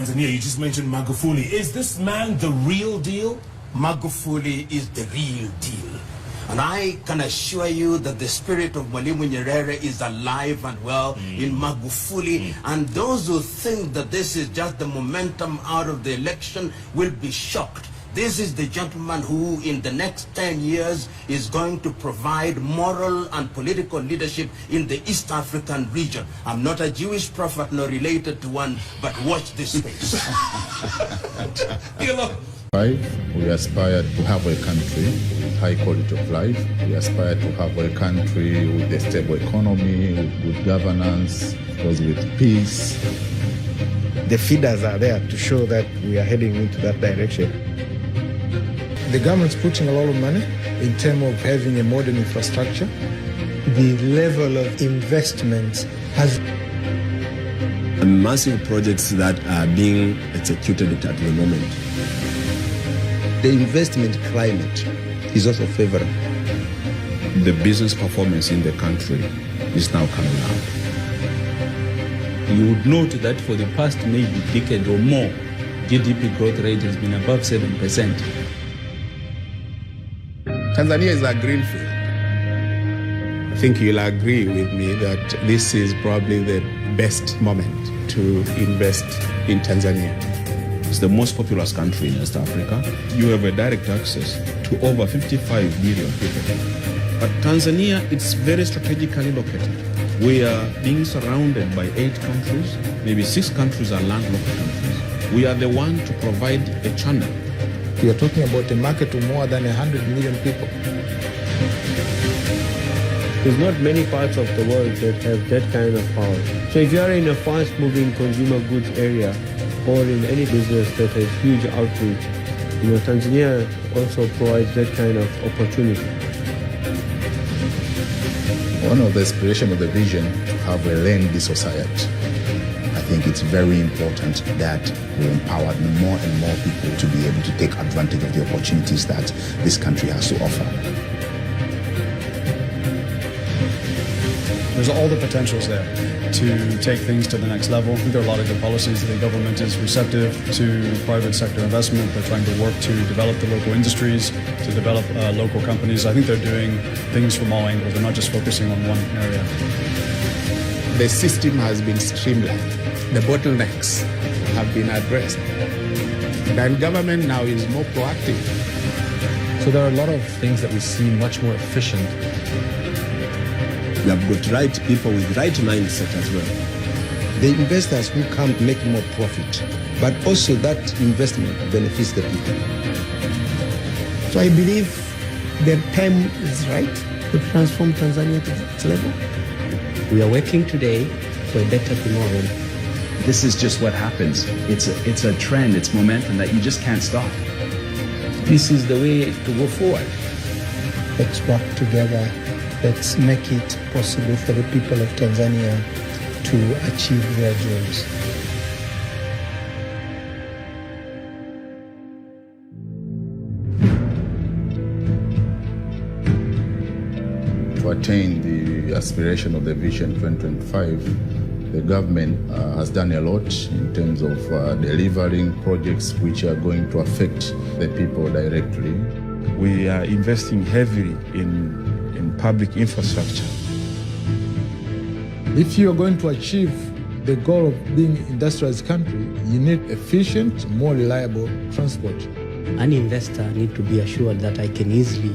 Tanzania, you just mentioned Magufuli. Is this man the real deal? Magufuli is the real deal. And I can assure you that the spirit of Mwalimu Nyerere is alive and well in Magufuli. And those who think that this is just the momentum out of the election will be shocked. This is the gentleman who in the next 10 years is going to provide moral and political leadership in the East African region. I'm not a Jewish prophet nor related to one, but watch this space. We aspire to have a country with high quality of life. We aspire to have a country with a stable economy, with good governance, of course with peace. The feeders are there to show that we are heading into that direction. The government's putting a lot of money in terms of having a modern infrastructure. The level of investment has massive projects that are being executed at the moment. The investment climate is also favorable. The business performance in the country is now coming out. You would note that for the past maybe decade or more, GDP growth rate has been above 7%. Tanzania is a greenfield. I think you'll agree with me that this is probably the best moment to invest in Tanzania. It's the most populous country in West Africa. You have a direct access to over 55 million people. But Tanzania, it's very strategically located. We are being surrounded by 8 countries, maybe 6 countries are landlocked countries. We are the one to provide a channel. We are talking about a market of more than 100 million people. There's not many parts of the world that have that kind of power. So if you are in a fast-moving consumer goods area or in any business that has huge outreach, Tanzania also provides that kind of opportunity. One of the aspirations of the vision to have a land-based society. I think it's very important that we empower more and more people to be able to take advantage of the opportunities that this country has to offer. There's all the potentials there to take things to the next level. I think there are a lot of good policies. The government is receptive to private sector investment. They're trying to work to develop the local industries, to develop local companies. I think they're doing things from all angles. They're not just focusing on one area. The system has been streamlined. The bottlenecks have been addressed. And government now is more proactive. So there are a lot of things that we see much more efficient. We have got right people with right mindset as well. The investors who come make more profit, but also that investment benefits the people. So I believe the time is right to transform Tanzania to that level. We are working today for a better tomorrow. This is just what happens. It's a trend, it's momentum that you just can't stop. This is the way to go forward. Let's work together. Let's make it possible for the people of Tanzania to achieve their dreams. To attain the aspiration of the Vision 2025, the government has done a lot in terms of delivering projects which are going to affect the people directly. We are investing heavily in public infrastructure. If you are going to achieve the goal of being an industrialized country, you need efficient, more reliable transport. An investor needs to be assured that I can easily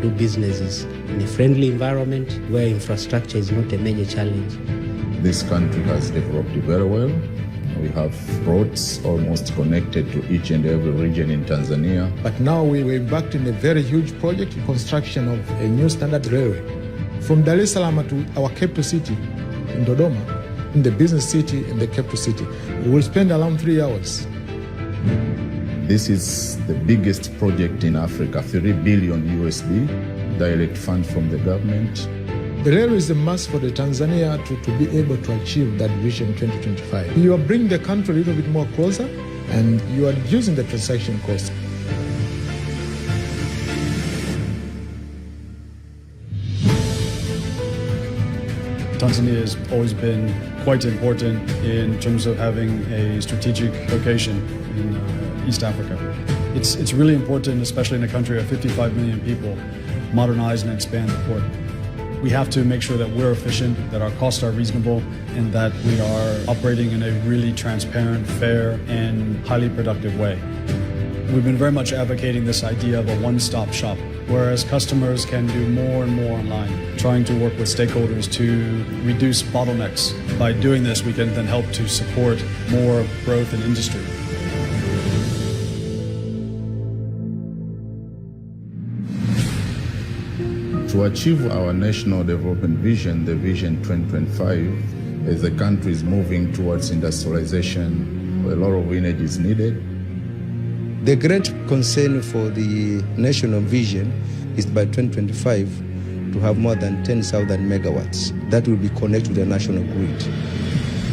do businesses in a friendly environment where infrastructure is not a major challenge. This country has developed very well. We have roads almost connected to each and every region in Tanzania. But now we're embarked in a very huge project, construction of a new standard railway. From Dar es Salaam to our capital city in Dodoma, in the business city and the capital city. We will spend around 3 hours. This is the biggest project in Africa, $3 billion USD, direct funds from the government. The railway is a must for the Tanzania to be able to achieve that Vision 2025. You are bringing the country a little bit more closer and you are reducing the transaction cost. Tanzania has always been quite important in terms of having a strategic location in East Africa. It's really important, especially in a country of 55 million people, modernize and expand the port. We have to make sure that we're efficient, that our costs are reasonable, and that we are operating in a really transparent, fair, and highly productive way. We've been very much advocating this idea of a one-stop shop, whereas customers can do more and more online, trying to work with stakeholders to reduce bottlenecks. By doing this, we can then help to support more growth in industry. To achieve our national development vision, the Vision 2025, as the country is moving towards industrialization, a lot of energy is needed. The great concern for the national vision is by 2025 to have more than 10,000 megawatts that will be connected to the national grid.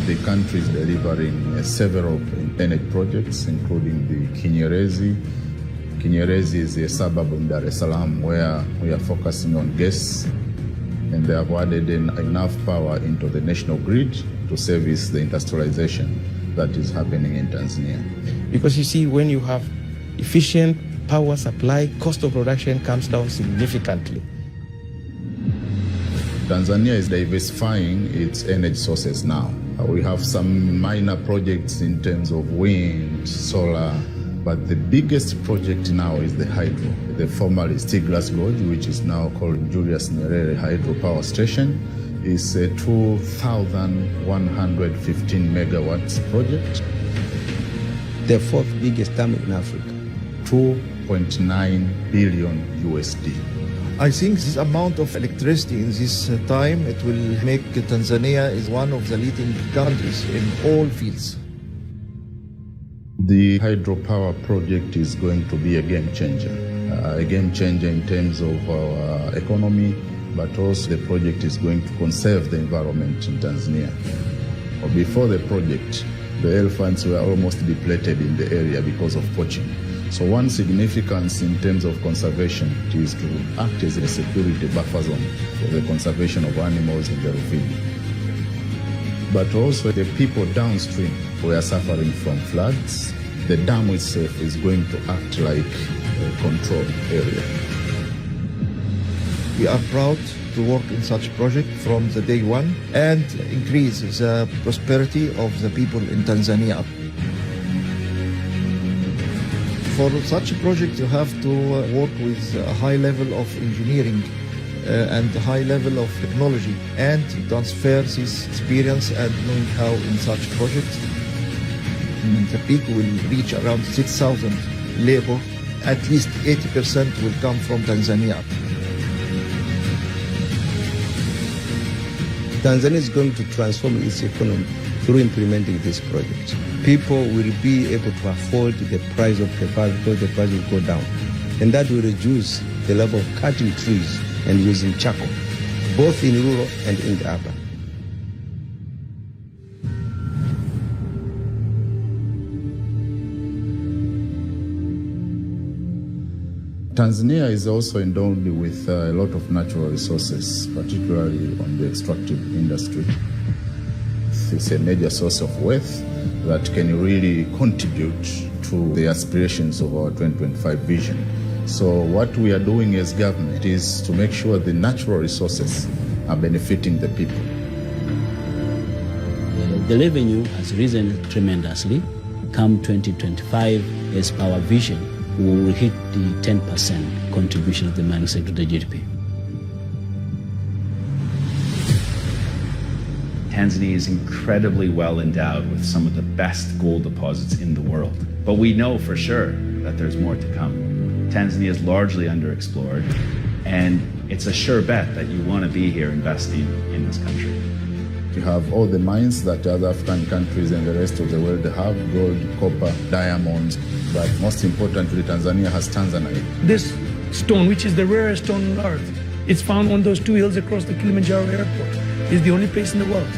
The country is delivering several energy projects, including the Kinyerezi. Kinyerezi is a suburb in Dar es Salaam where we are focusing on gas, and they have added enough power into the national grid to service the industrialization that is happening in Tanzania. Because you see, when you have efficient power supply, cost of production comes down significantly. Tanzania is diversifying its energy sources now. We have some minor projects in terms of wind, solar, but the biggest project now is the hydro. The formerly Stiglas Gorge, which is now called Julius Nyerere Hydro Power Station, is a 2,115 megawatts project. The fourth biggest dam in Africa. 2.9 billion USD. I think this amount of electricity in this time, it will make Tanzania is one of the leading countries in all fields. The hydropower project is going to be a game changer in terms of our economy, but also the project is going to conserve the environment in Tanzania. Before the project, the elephants were almost depleted in the area because of poaching. So one significance in terms of conservation is to act as a security buffer zone for the conservation of animals in the ravine. But also the people downstream who are suffering from floods. The dam itself is going to act like a control area. We are proud to work in such project from the day one and increase the prosperity of the people in Tanzania. For such a project, you have to work with a high level of engineering and a high level of technology and transfer this experience and knowing how in such projects. The peak will reach around 6,000 labor. At least 80% will come from Tanzania. Tanzania is going to transform its economy through implementing this project. People will be able to afford the price of the power because the price will go down. And that will reduce the level of cutting trees and using charcoal, both in rural and in the urban. Tanzania is also endowed with a lot of natural resources, particularly on the extractive industry. It's a major source of wealth that can really contribute to the aspirations of our 2025 vision. So what we are doing as government is to make sure the natural resources are benefiting the people. The revenue has risen tremendously. Come 2025, as our vision, we will hit the 10% contribution of the mining sector to the GDP. Tanzania is incredibly well endowed with some of the best gold deposits in the world. But we know for sure that there's more to come. Tanzania is largely underexplored, and it's a sure bet that you want to be here investing in this country. You have all the mines that other African countries and the rest of the world have: gold, copper, diamonds. But most importantly, Tanzania has Tanzanite. This stone, which is the rarest stone on earth, it's found on those two hills across the Kilimanjaro airport. It's the only place in the world.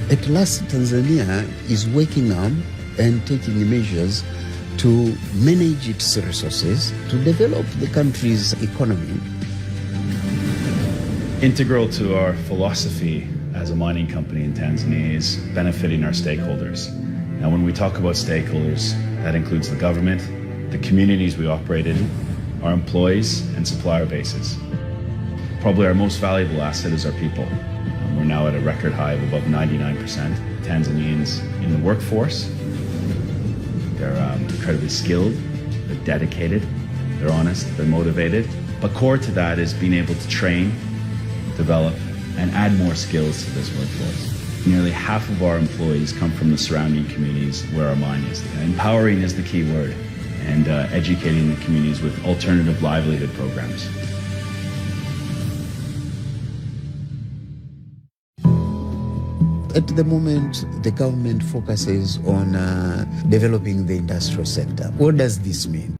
At last, Tanzania is waking up and taking measures to manage its resources, to develop the country's economy. Integral to our philosophy as a mining company in Tanzania is benefiting our stakeholders. Now, when we talk about stakeholders, that includes the government, the communities we operate in, our employees, and supplier bases. Probably our most valuable asset is our people. We're now at a record high of above 99% Tanzanians in the workforce. They're incredibly skilled, they're dedicated, they're honest, they're motivated. But core to that is being able to train, develop, and add more skills to this workforce. Nearly half of our employees come from the surrounding communities where our mine is. Empowering is the key word, and educating the communities with alternative livelihood programs. At the moment, the government focuses on developing the industrial sector. What does this mean?